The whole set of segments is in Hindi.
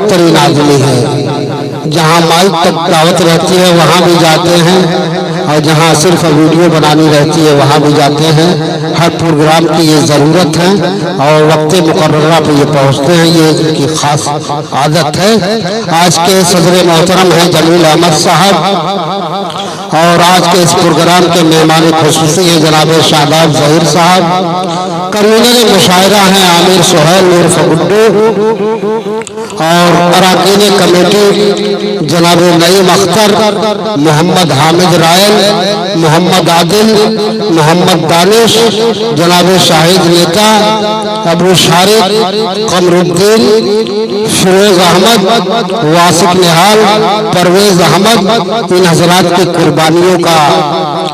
तरीन आदमी है। जहाँ माइक तक दावत रहती है वहाँ भी जाते हैं, और जहाँ सिर्फ वीडियो बनानी रहती है वहाँ भी जाते हैं। हर प्रोग्राम की ये ज़रूरत है और वक्त मुकर्ररा पे ये पहुँचते हैं, ये इनकी खास आदत है। आज के सदर मोहतरम हैं जमील अहमद साहब, और आज के इस प्रोग्राम के मेहमान खुसूसी हैं जनाब शादाब ज़हीर साहब। कन्वीनर मुशायरा हैं आमिर सुहैल उर्फ गुड्डू, और अरकान कमेटी जनाब नईम अख्तर, मोहम्मद हामिद रायल, मोहम्मद आदिल, मोहम्मद दानिश, जनाब शाहिद नेता, अबू शारिक, कमरुद्दीन, फिरोज अहमद, वासिक निहाल, परवेज अहमद, इन हजरात की कुर्बानियों का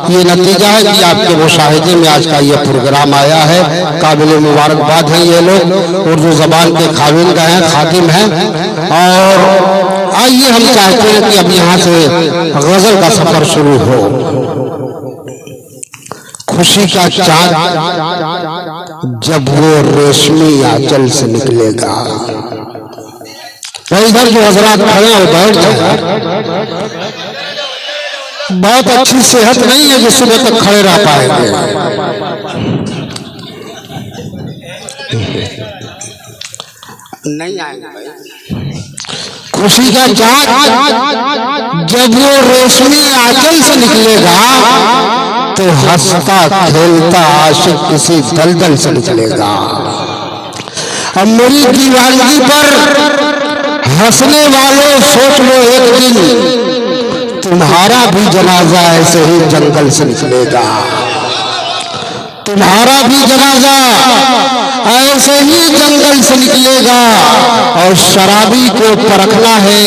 ये नतीजा है कि आपके मुशाहिदे में आज का ये प्रोग्राम आया है। काबिल मुबारकबाद हैं ये लोग, उर्दू जबान के खाविंदा हैं, खादिम हैं। और आइए हम चाहते हैं कि अब यहाँ से गजल का सफर शुरू हो। खुशी का चाँद जब वो रेशमी आंचल से निकलेगा। वही इधर जो हजरात खड़े हो बैठ जाए, बहुत अच्छी सेहत नहीं है जो सुबह तक खड़े रह पाएंगे। नहीं आएंगे। खुशी का चाँद जब वो रेशमी आंचल से निकलेगा तो हंसता खेलता आशिक किसी दलदल से निकलेगा। अब मेरी दीवानगी पर हंसने वालों सोच लो एक दिन तुम्हारा भी जनाजा ऐसे ही जंगल से निकलेगा। तुम्हारा भी जनाजा ऐसे ही जंगल से निकलेगा। और शराबी को परखना है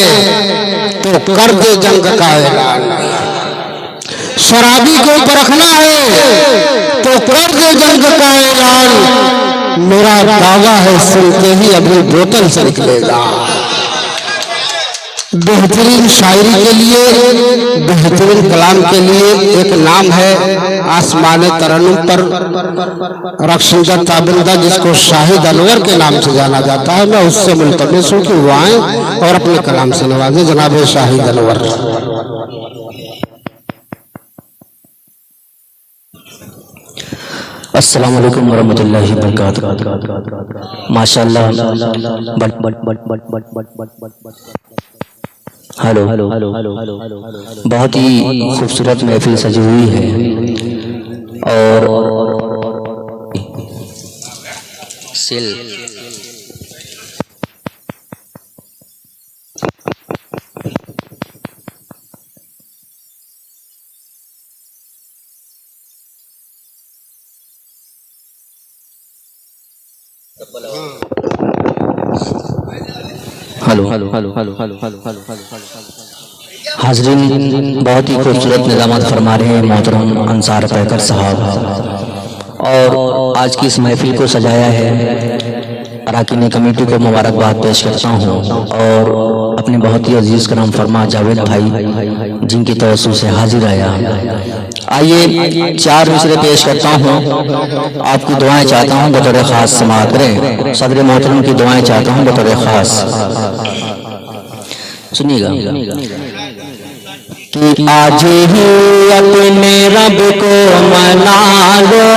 तो कर दे जंग का ऐलान। शराबी को परखना है तो कर दे जंग का ऐलान। मेरा दावा है सुनते ही अभी बोतल से निकलेगा। बेहतरीन शायरी के लिए, बेहतरीन कलाम के लिए एक नाम है आसमाने तरन्नुम पर रख्शुदा ताबिंदा, जिसको शाहिद अनवर के नाम से जाना जाता है। मैं उससे मुल्तमिस हूँ कि वो आए और अपने कलाम से नवाजे जनाब शाहिद अनवर। अस्सलाम वालेकुम वरहमतुल्लाहि वबरकातुहू। माशाअल्लाह, हेलो, बहुत ही खूबसूरत महफिल सजी हुई है। और सिल हाजरीन, बहुत ही खूबसूरत निज़ामत फरमा रहे हैं मोहतरम अंसार पैकर साहब। और आज की इस महफिल को सजाया है अरकान कमेटी को मुबारकबाद पेश करता हूँ। और अपने बहुत ही अजीज़ करम फरमा जावेद भाई जिनकी तवज्जो से हाजिर आया। आइए 4 मिसरे पेश करता हूँ। आपकी दुआएं चाहता हूँ बतौर ख़ास समाअत करें। सदर मोहतरम की दुआएं चाहता हूँ बतौर ख़ास। सुनिएगा कि आज ही अपने रब को मना लो,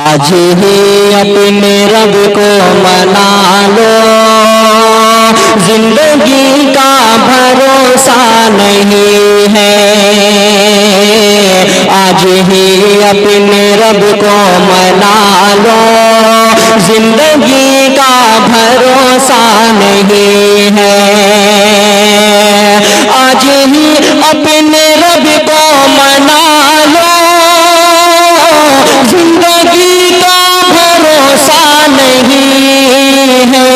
आज ही अपने रब को मना लो। जिंदगी का भरोसा नहीं है, आज ही अपने रब को मना लो। जिंदगी का भरोसा नहीं है, आज ही अपने रब को मना लो। जिंदगी का भरोसा नहीं है,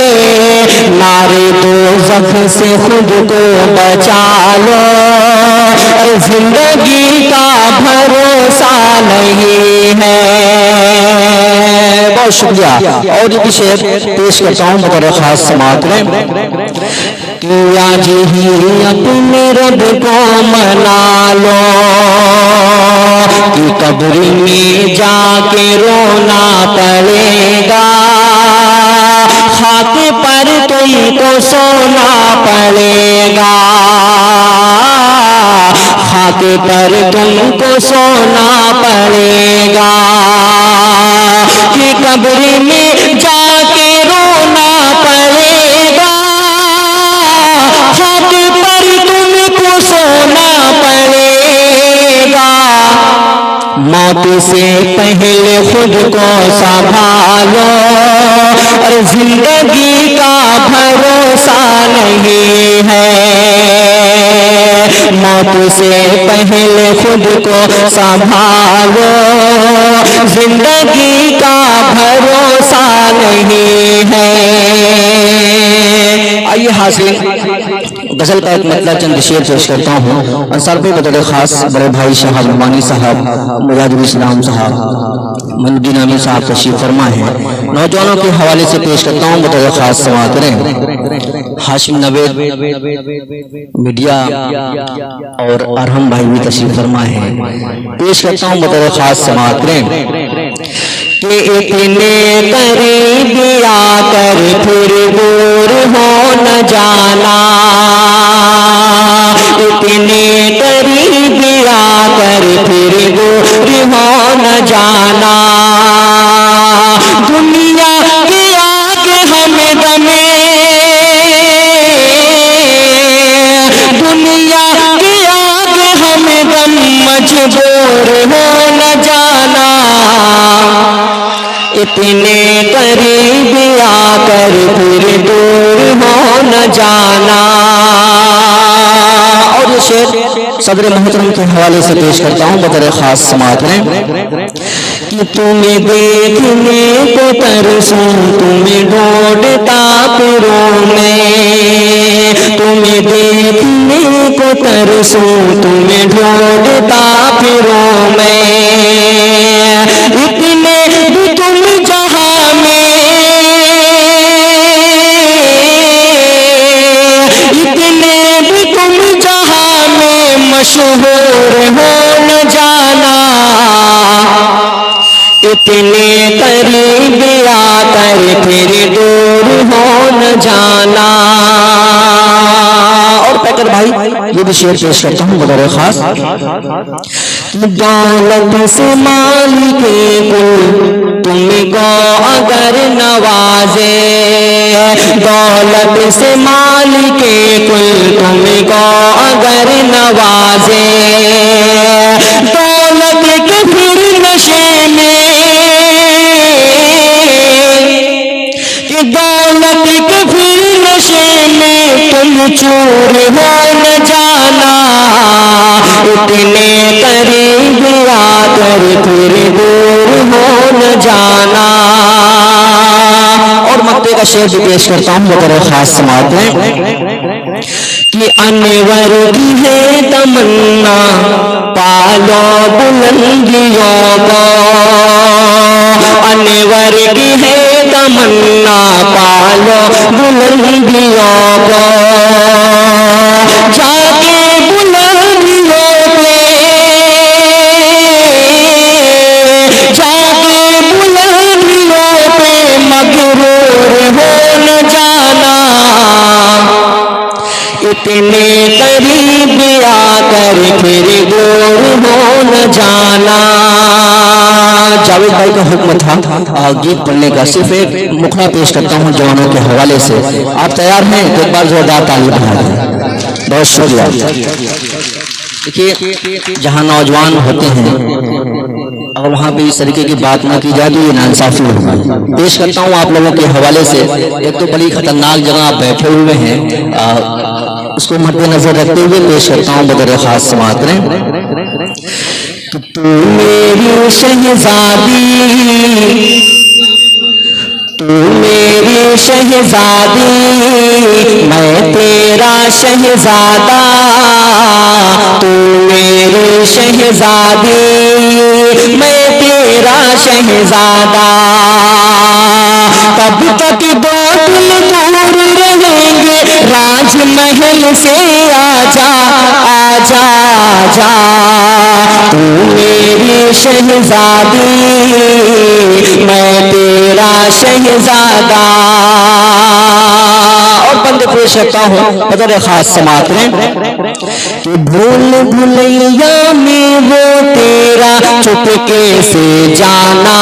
नारे दोज़ख से खुद को बचा लो। जिंदगी का भरोसा नहीं है। बहुत शुक्रिया। और ये शेर पेश करता हूँ बतौर खास समाअत में कि आज ही अपने रब को मना लो, कि कब्र में जाके रोना पड़ेगा। तुमको सोना पड़ेगा, खाक पर तुमको सोना पड़ेगा, कि कब्र में जाके रोना पड़ेगा, खाक पर तुमको सोना पड़ेगा। मौत से पहले खुद को संभालो, और जिंदगी का भरोसा नहीं है। मौत से पहले खुद को संभालो, जिंदगी का भरोसा नहीं है। आइए हासिल गजल का एक मतलब चंद शेर पेश करता हूँ। अंसार पे बतौर खास बड़े भाई साहब नुमानी साहब, मुजाहिदुल इस्लाम साहब, मुनगी नामी साहब तशरीफ फरमा है। नौजवानों के हवाले से पेश करता हूँ, बतौर खास समाअत करें। हाशिम नवेद मीडिया और अरहम भाई भी तशरीफ फरमा है। पेश करता हूँ बतौर खास समाअत करें कि इतने करीब आकर फिर दूर हो न जाना, इतने करीब आकर फिर दूर हो न जाना, दुनिया के आगे हमें दमे, दुनिया के आगे हमें दम मजबूर हो न जाना, इतने करीब आकर फिर दूर हो न जाना। और ये शेर सदर मोहतरम के हवाले से पेश करता हूँ बतौर खास समाअत में कि तुम्हें देखने को तरसूं, तुम्हें ढूंढता फिरूं मैं, तुम्हें देखने को तरसूं, तुम्हें ढूंढता फिरूं मैं, इतने भी तुम जहां में, इतने भी तुम जहां में मशहूर हो न जाना, इतने करीब आकर फिर दूर हो न जाना। और पैकर भाई ये भी शेर पेश करता हूँ बतौर खास। दौलत से मालिके कुल तुमको अगर नवाजे, दौलत से मालिके कुल तुमको अगर नवाजे, दौलत के फिर नशे में, कि दौलत के फिर नशे में तुम चूर हो न जाना, इतने करीब आकर फिर दूर हो न जाना। और मक्के का शेर भी पेश करता हूँ बतौर खास समाअत में कि अनवर की है तमन्ना पालो बुलंदियों को, अनवर की है तमन्ना पालो बुलंदियों को, जाके बुलंदियों पे, जाके बुलंदियों पे मगरूर हो न जाना, इतने करीब आकर फिर दूर हो न जाना। जावेद भाई का हुक्म था गीत पढ़ने का, सिर्फ एक मुखड़ा पेश करता हूँ जवानों के हवाले से। आप तैयार हैं? एक बार जोरदार ताली बजा दें। बहुत शुक्रिया। देखिए जहाँ नौजवान होते हैं अगर वहाँ पे इस तरीके की बात ना की जाए तो ये नाइंसाफी होगी। पेश करता हूँ आप लोगों के हवाले से। एक तो बड़ी खतरनाक जगह आप बैठे हुए हैं, उसको मद्देनजर रखते हुए पेश करता हूँ बतौर खास समाअत में। तू मेरी शहजादी, तू मेरी शहजादी, मैं तेरा शहजादा, तू मेरी शहजादी, मैं तेरा शहजादा, कब तक दो दिल दूर रहेंगे, राजमहल से आजा आजा आजा, तू मेरी शहजादी, मैं तेरा शहजादा। पेश करता हूँ, बदर खास समात में कि भूल भुलैया में वो तेरा चुपके से जाना,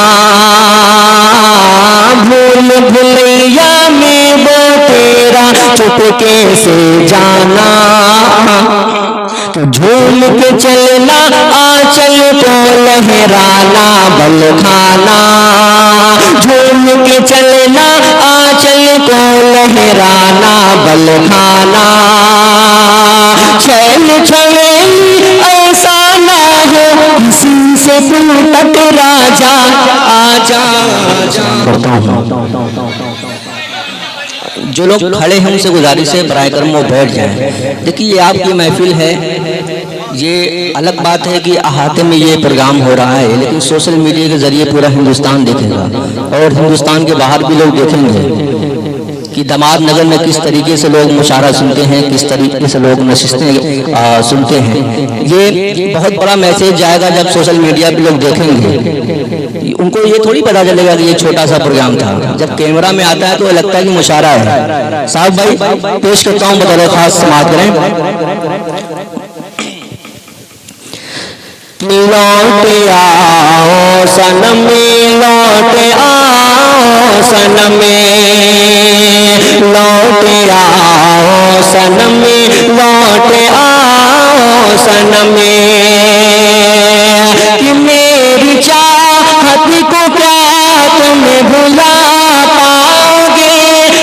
भूल भुलैया में वो तेरा चुपके से जाना, तो झूम के चलना आंचल को लहराना बल खाना, झूम के चलना आंचल को लहराना बल खाना, छैल छवेली ऐसा ना हो किसी से तू टकरा जा, आजा जो लोग खड़े हैं उनसे गुजारिश है बराए करम वो बैठ जाएं। देखिए ये आपकी महफिल है, ये अलग बात है कि अहाते में ये प्रोग्राम हो रहा है, लेकिन सोशल मीडिया के जरिए पूरा हिंदुस्तान देखेगा और हिंदुस्तान के बाहर भी लोग देखेंगे कि दामाद नगर में किस तरीके से लोग मुशारा सुनते हैं, किस तरीके से लोग नशिस्तें सुनते हैं। ये बहुत बड़ा मैसेज जाएगा जब सोशल मीडिया पे लोग देखेंगे, उनको ये थोड़ी पता चलेगा कि ये छोटा सा प्रोग्राम था, जब कैमरा में आता है तो लगता है कि मुशारा है। साहब भाई पेश करता हूँ, बतौर खास समात करें। लौट आओ सनम, लौट आओ सनम, लौट आओ सनम, लौट आओ सनम, कि मेरी चाहत को क्या तुम भुला पाओगे,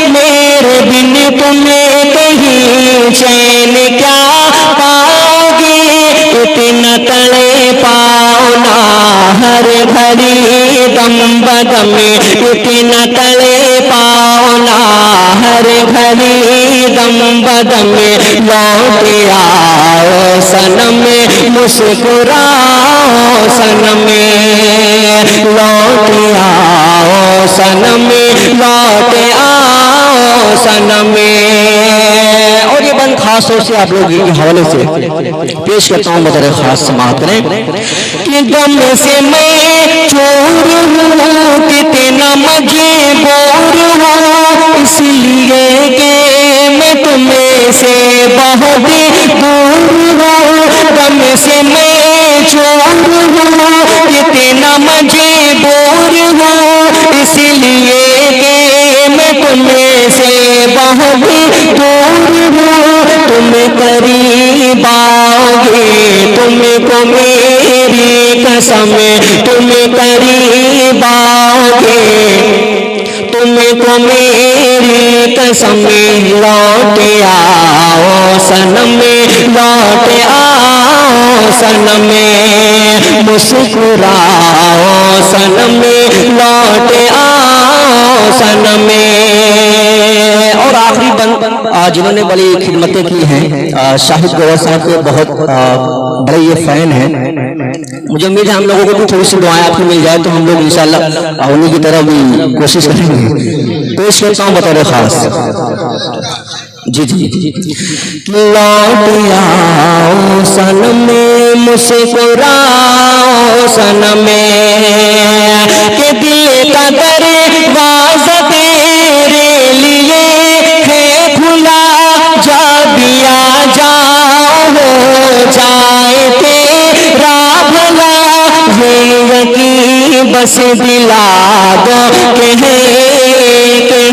मेरे बिन तुम्हें कहीं चैन क्या पाओगे, इतना तड़े पाओ ना हर घड़ी दम बदम, इतना तड़े पाओ ना हर घड़ी दम बदम, लौट आओ सनम, मुस्कुराओ सनम, लौट आओ सनम, लौट आओ सनम। और ये बंद खास तौर से आप लोग के हवाले से पेश करता हूँ, बदर खास समात करें कि गम से मैं चोर हूँ, कितना मजबूर हूँ, इसलिए कि मैं तुम्हें से बहुत दूर हूँ, गम से मैं चोर हूँ, कितना मजबूर हूँ, इसलिए कि मैं तुम्हें से बहुत दूर हूँ, तुम करीब आओगे तुमको मेरी कसम, तुम करीब आओगे तुमको मेरी कसम, लौट आओ सनम, लौट आओ सनम, मुस्कुराओ सनम, लौट आओ सनम। और आखिरी बंद जिन्होंने बड़ी खिदमतें की हैं, शाहिद गौर साहब के बहुत बड़े ये फैन हैं, मुझे उम्मीद है हम लोगों को भी थोड़ी सी दुआएं आपको मिल जाए तो हम लोग इंशाल्लाह उन्हीं की तरह भी कोशिश करेंगे। पेश करता हूँ बतौर खास, जी जी, लौट आओ सनम, मुस्कुराओ सनम, के दिल का दरवाज़ा तेरे लिए है खुला, जा दिया जाओ हो जाए तेरा भला, ये यकीन बस दिला दो कि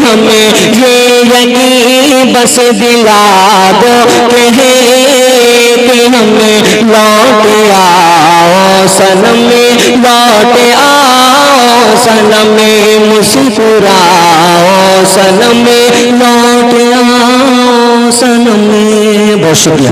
हमें, ये यकीन बस दिला दो कि हमें, लौट आओ सनम, लौट आओ सनम, मुस्कुराओ सनम, लौट आओ सनम। बहुत शुक्रिया।